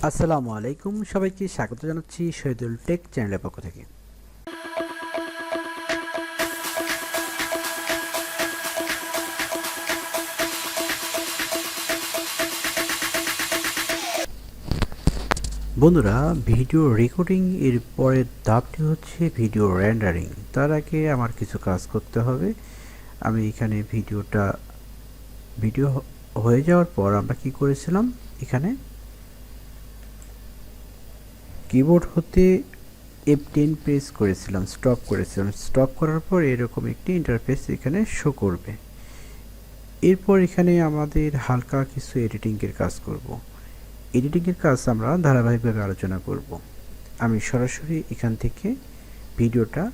আসসালামু আলাইকুম, সবাইকে স্বাগত জানাচ্ছি শহীদুল টেক চ্যানেলের পক্ষ থেকে। বন্ধুরা, ভিডিও রেকর্ডিং এর পরের ধাপটি হচ্ছে ভিডিও রেন্ডারিং। তার আগে আমার কিছু কাজ করতে হবে। আমি এখানে ভিডিও হয়ে যাওয়ার পর আমরা কি করেছিলাম, এখানে কিবোর্ড হতে F10 প্রেস করেছিলাম, স্টপ করেছিলাম। স্টপ করার পর এরকম একটি ইন্টারফেস এখানে শো করবে। এরপর এখানে আমাদের হালকা কিছু এডিটিংয়ের কাজ করব। এডিটিংয়ের কাজ আমরা ধারাবাহিকভাবে আলোচনা করব। আমি সরাসরি এখান থেকে ভিডিওটা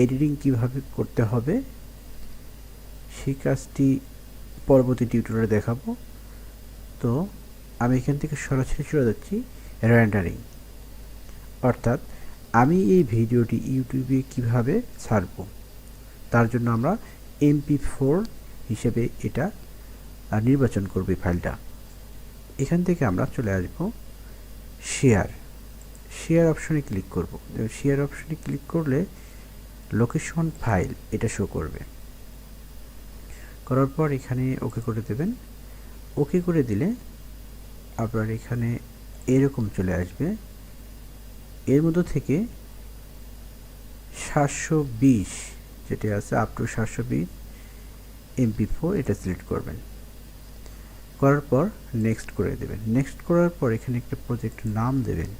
এডিটিং কিভাবে করতে হবে সেই কাজটি পরবর্তী টিউটোরিয়ালে দেখাবো। তো আমি এখান থেকে সরাসরি চলে যাচ্ছি রেন্ডারিং, অর্থাৎ আমি এই ভিডিওটি ইউটিউবে কিভাবে ছাড়ব তার জন্য আমরা MP4 হিসেবে এটা নির্বাচন করব। এই ফাইলটা এখান থেকে আমরা চলে আসব শেয়ার অপশনে ক্লিক করব। শেয়ার অপশনে ক্লিক করলে লোকেশন ফাইল এটা শো করবে। করার পর এখানে ওকে করে দেবেন। ওকে করে দিলে আপনার এখানে এরকম চলে আসবে। এর মধ্যে থেকে 720 যেটা আছে আপ টু 720 MP4 এটা সিলেক্ট করবেন। করার পর নেক্সট করে দেবেন। নেক্সট করার পর এখানে একটা প্রজেক্ট নাম দেবেন।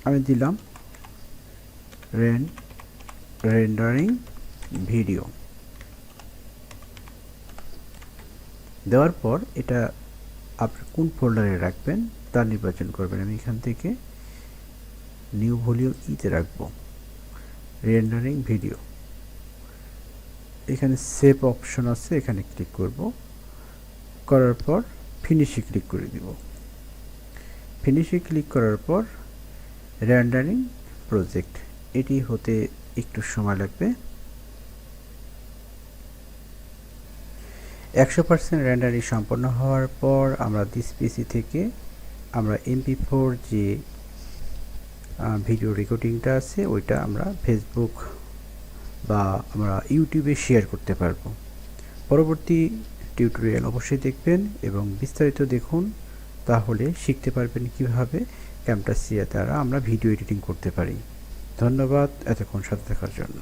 আমি দিলাম রেন্ডারিং ভিডিও। দেওয়ার পর এটা আপনি কোন ফোল্ডারে রাখবেন তা নির্বাচন করবেন। আমি এখান থেকে নিউ ভলিউম ইতে রাখবো রেন্ডারিং ভিডিও। এখানে সেভ অপশন আছে, এখানে ক্লিক করব। করার পর ফিনিশে ক্লিক করে দিব। ফিনিশে ক্লিক করার পর রেন্ডারিং প্রজেক্ট এটি হতে একটু সময় লাগবে। 100% রেন্ডারিং সম্পন্ন হওয়ার পর আমরা দিস পিসি থেকে আমরা MP4 যে ভিডিও রেকর্ডিংটা আছে ওইটা আমরা ফেসবুক বা আমরা ইউটিউবে শেয়ার করতে পারবো। পরবর্তী টিউটোরিয়াল অবশ্যই দেখবেন এবং বিস্তারিত দেখুন, তাহলে শিখতে পারবেন কিভাবে ক্যামটাসিয়া দ্বারা আমরা ভিডিও এডিটিং করতে পারি। ধন্যবাদ এতক্ষণ সাথে থাকার জন্য।